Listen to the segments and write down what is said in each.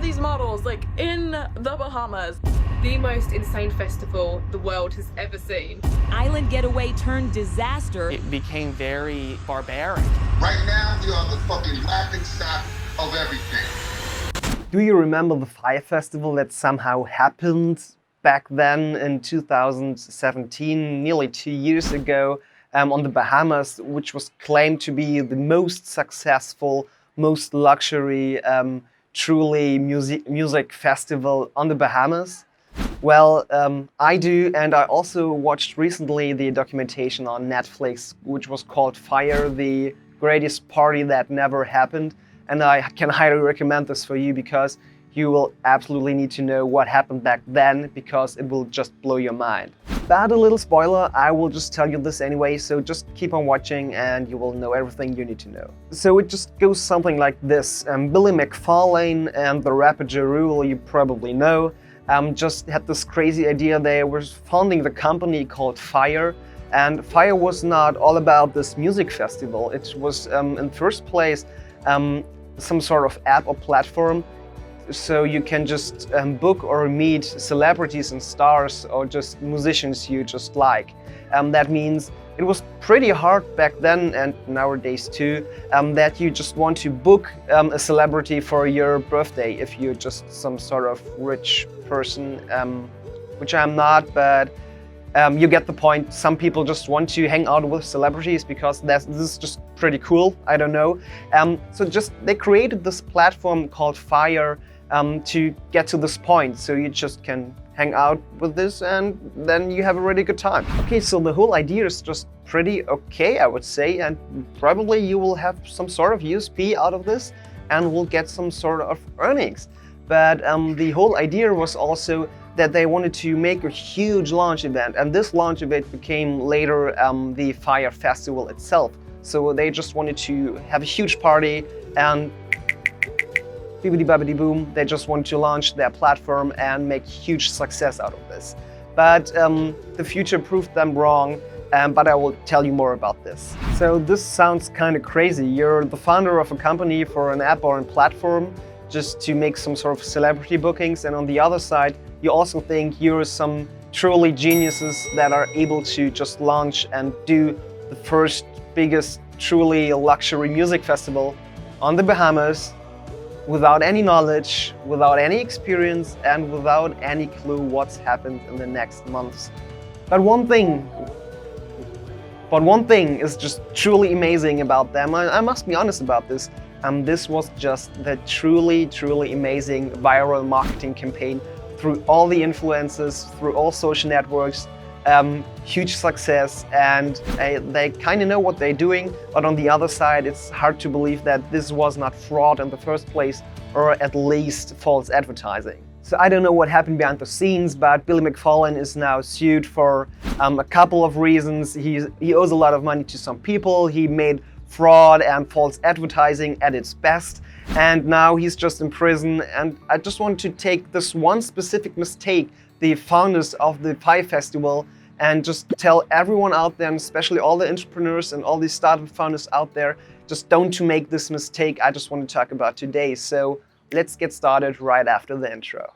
these models like in the Bahamas. The most insane festival the world has ever seen. Island getaway turned disaster. It became very barbaric. Right now, we are the fucking laughing stock of everything. Do you remember the Fyre festival that somehow happened back then in 2017, nearly 2 years ago, on the Bahamas, which was claimed to be the most successful, most luxury, truly music festival on the Bahamas? Well, I do, and I also watched recently the documentation on Netflix, which was called Fyre, the greatest party that never happened. And I can highly recommend this for you because you will absolutely need to know what happened back then, because it will just blow your mind. But a little spoiler, I will just tell you this anyway, so just keep on watching and you will know everything you need to know. So it just goes something like this. Billy McFarlane and the rapper Ja Rule, you probably know, just had this crazy idea. They were founding the company called Fyre, and Fyre was not all about this music festival. It was in first place some sort of app or platform, so you can just book or meet celebrities and stars or just musicians you just like. That means it was pretty hard back then and nowadays too, that you just want to book a celebrity for your birthday if you're just some sort of rich person, which I'm not, but you get the point. Some people just want to hang out with celebrities because this is just pretty cool, I don't know. So they created this platform called Fyre to get to this point, so you just can hang out with this and then you have a really good time. Okay, so the whole idea is just pretty okay, I would say, and probably you will have some sort of USP out of this and will get some sort of earnings. But the whole idea was also that they wanted to make a huge launch event, and this launch event became later the Fyre Festival itself. So they just wanted to have a huge party and bibbidi babbidi boom, they just want to launch their platform and make huge success out of this. But the future proved them wrong, but I will tell you more about this. So this sounds kind of crazy. You're the founder of a company for an app or a platform just to make some sort of celebrity bookings, and on the other side, you also think you're some truly geniuses that are able to just launch and do the first biggest truly luxury music festival on the Bahamas without any knowledge, without any experience, and without any clue what's happened in the next months. But one thing is just truly amazing about them. I must be honest about this. This was just the truly, truly amazing viral marketing campaign through all the influencers, through all social networks. Huge success, and they kind of know what they're doing, but on the other side, it's hard to believe that this was not fraud in the first place, or at least false advertising. So I don't know what happened behind the scenes, but Billy McFarlane is now sued for a couple of reasons. He owes a lot of money to some people. He made fraud and false advertising at its best, and now he's just in prison. And I just want to take this one specific mistake, the founders of the Fyre Festival, and just tell everyone out there, and especially all the entrepreneurs and all the startup founders out there, just don't to make this mistake I just want to talk about today. So let's get started right after the intro.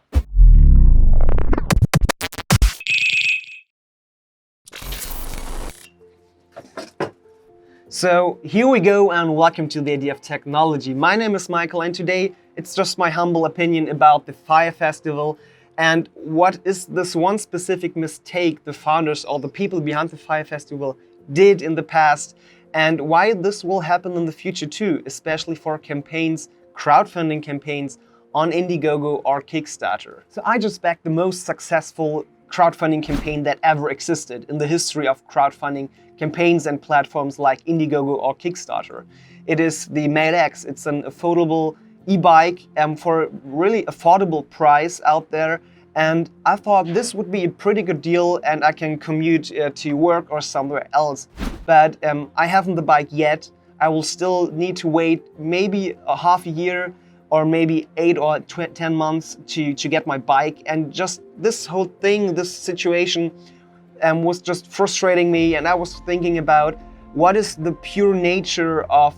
So here we go, and welcome to the Idea of Technology. My name is Michael, and today it's just my humble opinion about the Fyre Festival and what is this one specific mistake the founders or the people behind the Fyre Festival did in the past, and why this will happen in the future too, especially for campaigns, crowdfunding campaigns on Indiegogo or Kickstarter. So I just backed the most successful crowdfunding campaign that ever existed in the history of crowdfunding campaigns and platforms like Indiegogo or Kickstarter. It is the MATEX. It's an affordable e-bike for a really affordable price out there, and I thought this would be a pretty good deal and I can commute to work or somewhere else. But I haven't the bike yet. I will still need to wait maybe a half a year or maybe 8 or 10 months to get my bike, and just this whole thing, this situation was just frustrating me, and I was thinking about what is the pure nature of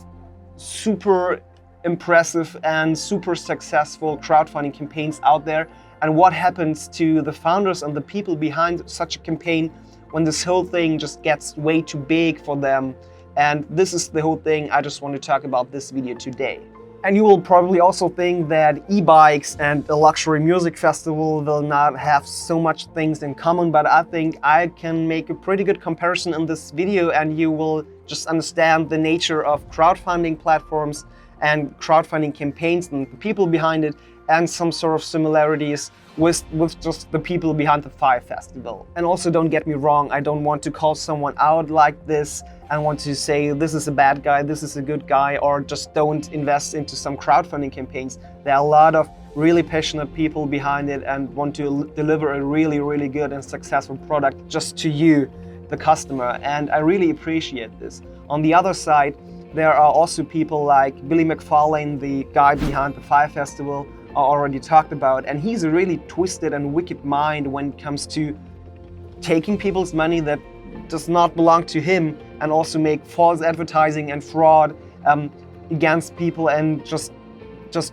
super impressive and super successful crowdfunding campaigns out there, and what happens to the founders and the people behind such a campaign when this whole thing just gets way too big for them. And this is the whole thing I just want to talk about this video today. And you will probably also think that e-bikes and a luxury music festival will not have so much things in common, but I think I can make a pretty good comparison in this video, and you will just understand the nature of crowdfunding platforms and crowdfunding campaigns and the people behind it, and some sort of similarities with just the people behind the Fyre festival. And also, don't get me wrong, I don't want to call someone out like this. I want to say this is a bad guy, this is a good guy, or just don't invest into some crowdfunding campaigns. There are a lot of really passionate people behind it and want to deliver a really, really good and successful product just to you, the customer, and I really appreciate this. On the other side, there are also people like Billy McFarlane, the guy behind the Fyre festival, I already talked about, and he's a really twisted and wicked mind when it comes to taking people's money that does not belong to him, and also make false advertising and fraud against people, and just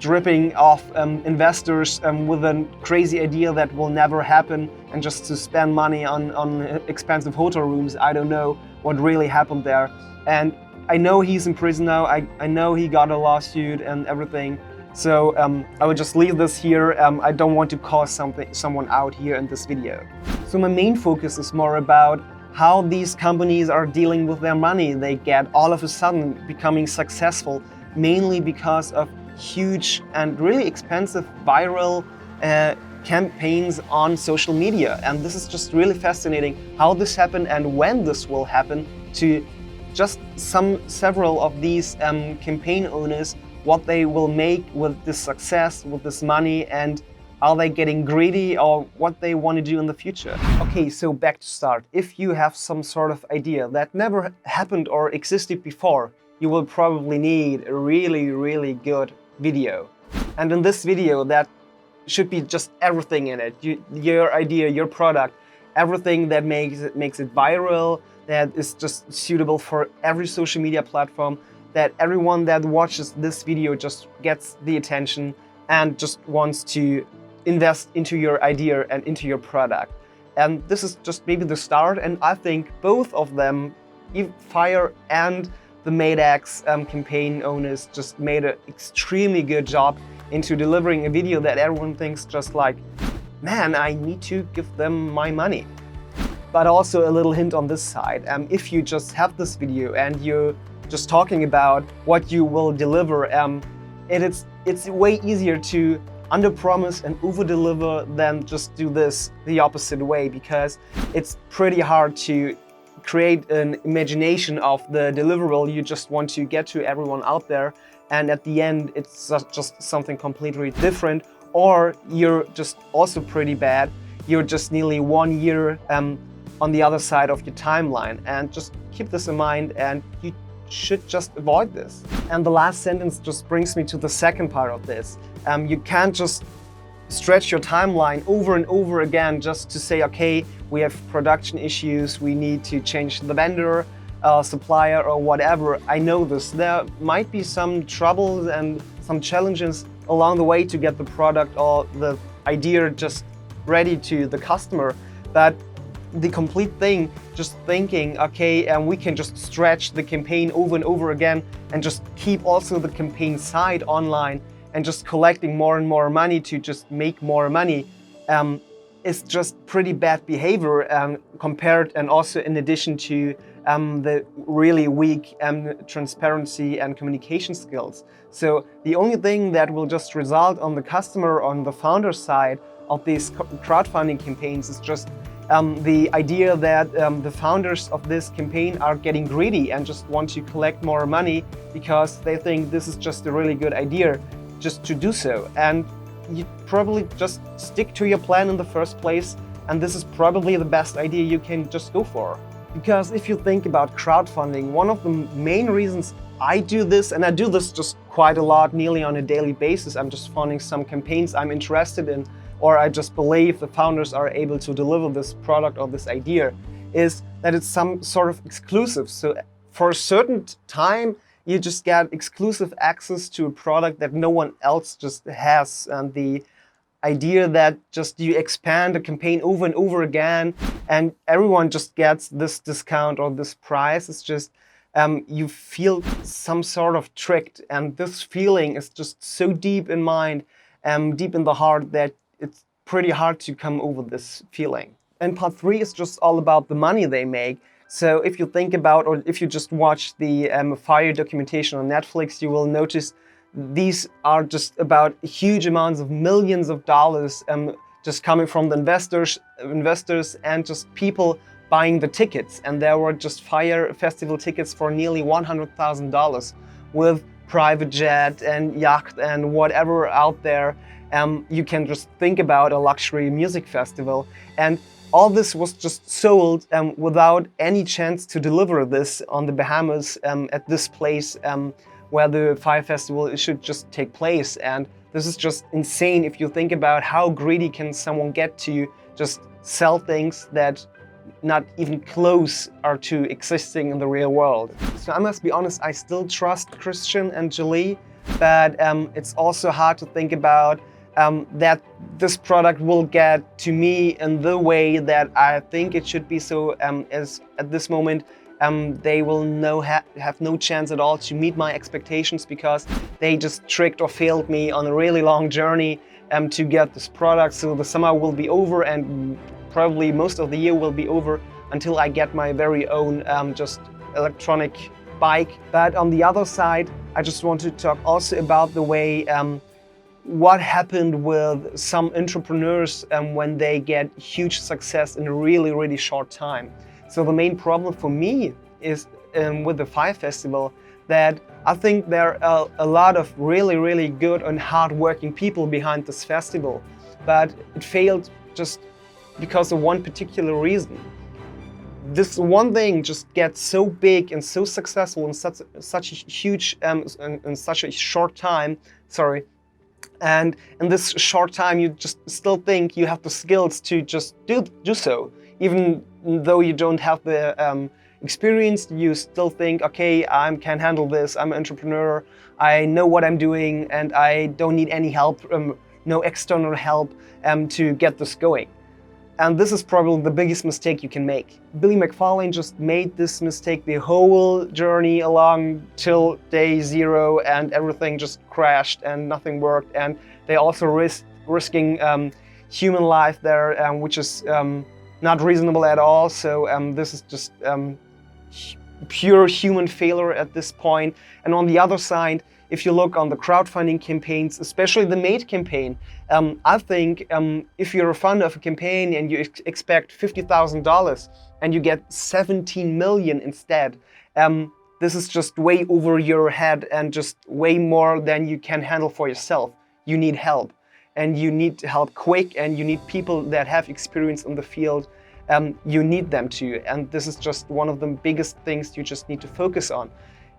ripping off investors with a crazy idea that will never happen, and just to spend money on expensive hotel rooms. I don't know what really happened there. And I know he's in prison now, I know he got a lawsuit and everything. So I will just leave this here. I don't want to call someone out here in this video. So my main focus is more about how these companies are dealing with their money they get all of a sudden becoming successful, mainly because of huge and really expensive viral campaigns on social media. And this is just really fascinating how this happened and when this will happen to just several of these campaign owners, what they will make with this success, with this money, and are they getting greedy or what they want to do in the future. Okay, so back to start. If you have some sort of idea that never happened or existed before, you will probably need a really, really good video. And in this video, that should be just everything in it. Your idea, your product, everything that makes it viral, that is just suitable for every social media platform, that everyone that watches this video just gets the attention and just wants to invest into your idea and into your product. And this is just maybe the start, and I think both of them, Fyre and the MATEX campaign owners, just made an extremely good job into delivering a video that everyone thinks just like, man, I need to give them my money. But also a little hint on this side, if you just have this video and you're just talking about what you will deliver, it's way easier to underpromise and overdeliver than just do this the opposite way, because it's pretty hard to create an imagination of the deliverable you just want to get to everyone out there, and at the end it's just something completely different, or you're just also pretty bad, you're just nearly 1 year on the other side of your timeline. And just keep this in mind, and you should just avoid this. And the last sentence just brings me to the second part of this. You can't just stretch your timeline over and over again just to say, okay, we have production issues, we need to change the vendor, supplier, or whatever. I know this. There might be some troubles and some challenges along the way to get the product or the idea just ready to the customer, but the complete thing, just thinking, okay, and we can just stretch the campaign over and over again and just keep also the campaign side online and just collecting more and more money to just make more money, is just pretty bad behavior compared, and also in addition to the really weak transparency and communication skills. So the only thing that will just result on the customer, on the founder side of these crowdfunding campaigns, is just the idea that the founders of this campaign are getting greedy and just want to collect more money because they think this is just a really good idea just to do so. And you probably just stick to your plan in the first place, and this is probably the best idea you can just go for. Because if you think about crowdfunding, one of the main reasons I do this, and I do this just quite a lot, nearly on a daily basis, I'm just funding some campaigns I'm interested in, or I just believe the founders are able to deliver this product or this idea, is that it's some sort of exclusive. So for a certain time, you just get exclusive access to a product that no one else just has. And the idea that just you expand a campaign over and over again and everyone just gets this discount or this price, it's just you feel some sort of tricked, and this feeling is just so deep in mind, deep in the heart, that it's pretty hard to come over this feeling. And part 3 is just all about the money they make. So if you think about, or if you just watch the Fyre documentation on Netflix, you will notice these are just about huge amounts of millions of dollars just coming from the investors and just people buying the tickets. And there were just Fyre festival tickets for nearly $100,000 with private jet and yacht and whatever out there you can just think about a luxury music festival. And all this was just sold without any chance to deliver this on the Bahamas at this place where the Fyre Festival should just take place. And this is just insane if you think about how greedy can someone get to just sell things that not even close are to existing in the real world. So I must be honest, I still trust Christian and Julie, but it's also hard to think about that this product will get to me in the way that I think it should be. So as at this moment, they will have no chance at all to meet my expectations, because they just tricked or failed me on a really long journey to get this product. So the summer will be over, and probably most of the year will be over until I get my very own just electronic bike. But on the other side, I just want to talk also about the way what happened with some entrepreneurs when they get huge success in a really, really short time. So the main problem for me is with the Fyre Festival that I think there are a lot of really, really good and hard-working people behind this festival, but it failed just because of one particular reason. This one thing just gets so big and so successful in such a huge, in such a short time, and in this short time you just still think you have the skills to just do so. Even though you don't have the experience, you still think, okay, I can handle this, I'm an entrepreneur, I know what I'm doing, and I don't need any help, no external help to get this going. And this is probably the biggest mistake you can make. Billy McFarlane just made this mistake the whole journey along till day 0, and everything just crashed and nothing worked. And they also risking human life there, which is not reasonable at all. So this is just pure human failure at this point. And on the other side, if you look on the crowdfunding campaigns, especially the MATE campaign, I think if you're a funder of a campaign and you expect $50,000 and you get 17 million instead, this is just way over your head and just way more than you can handle for yourself. You need help, and you need help quick, and you need people that have experience in the field. You need them to, and this is just one of the biggest things you just need to focus on.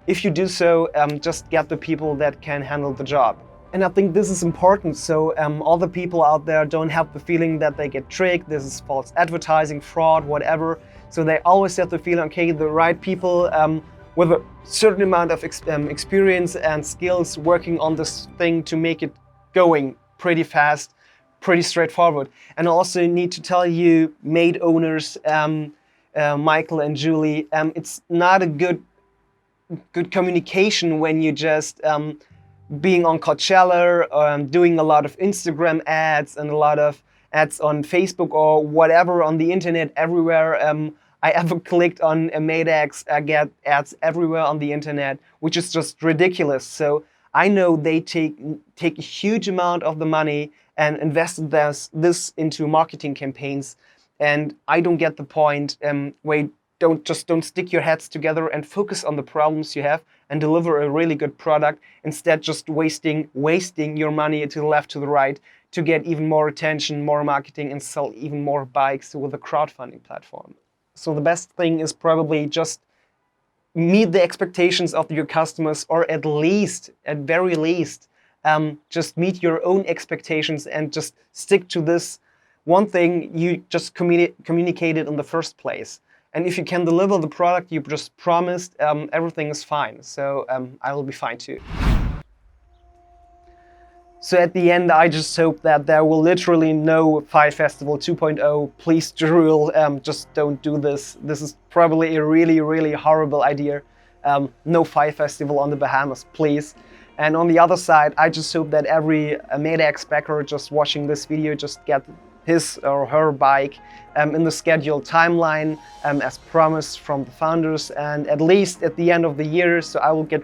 If you do so, just get the people that can handle the job. And I think this is important, so all the people out there don't have the feeling that they get tricked, this is false advertising, fraud, whatever. So they always have the feeling, okay, the right people with a certain amount of experience and skills working on this thing to make it going pretty fast, pretty straightforward. And I also need to tell you, MATE owners, Michael and Julie, it's not a good communication when you just being on Coachella, doing a lot of Instagram ads and a lot of ads on Facebook or whatever on the internet everywhere. I ever clicked on a MATEX, I get ads everywhere on the internet, which is just ridiculous. So I know they take a huge amount of the money and invest this into marketing campaigns, and I don't get the point where you don't stick your heads together and focus on the problems you have and deliver a really good product, instead just wasting your money to the left, to the right, to get even more attention, more marketing, and sell even more bikes with a crowdfunding platform. So the best thing is probably just meet the expectations of your customers, or at very least, just meet your own expectations and just stick to this one thing you just communicated in the first place. And if you can deliver the product you just promised, everything is fine. So I will be fine too. So at the end, I just hope that there will literally no Fyre Festival 2.0. Please, Jurul, just don't do this. This is probably a really, really horrible idea. No Fyre Festival on the Bahamas, please. And on the other side, I just hope that every MATEX backer just watching this video just get his or her bike in the scheduled timeline as promised from the founders, and at least at the end of the year. So I will get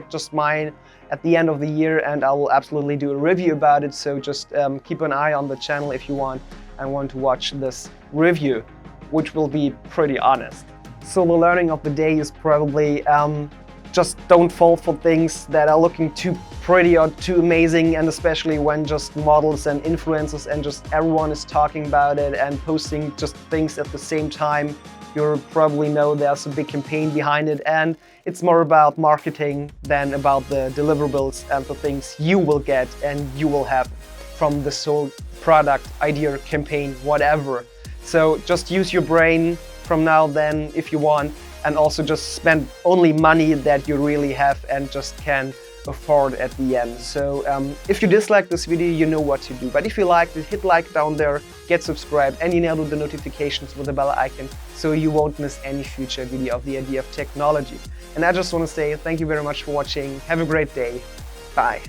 just mine at the end of the year, and I will absolutely do a review about it. So just keep an eye on the channel if you want to watch this review, which will be pretty honest. So the learning of the day is probably just don't fall for things that are looking too pretty or too amazing, and especially when just models and influencers and just everyone is talking about it and posting just things at the same time. You probably know there's a big campaign behind it, and it's more about marketing than about the deliverables and the things you will get and you will have from this whole product, idea, campaign, whatever. So just use your brain from now then if you want, and also just spend only money that you really have and just can afford at the end. So if you dislike this video, you know what to do. But if you liked it, hit like down there, get subscribed, and enable the notifications with the bell icon so you won't miss any future video of the idea of technology. And I just want to say thank you very much for watching. Have a great day. Bye.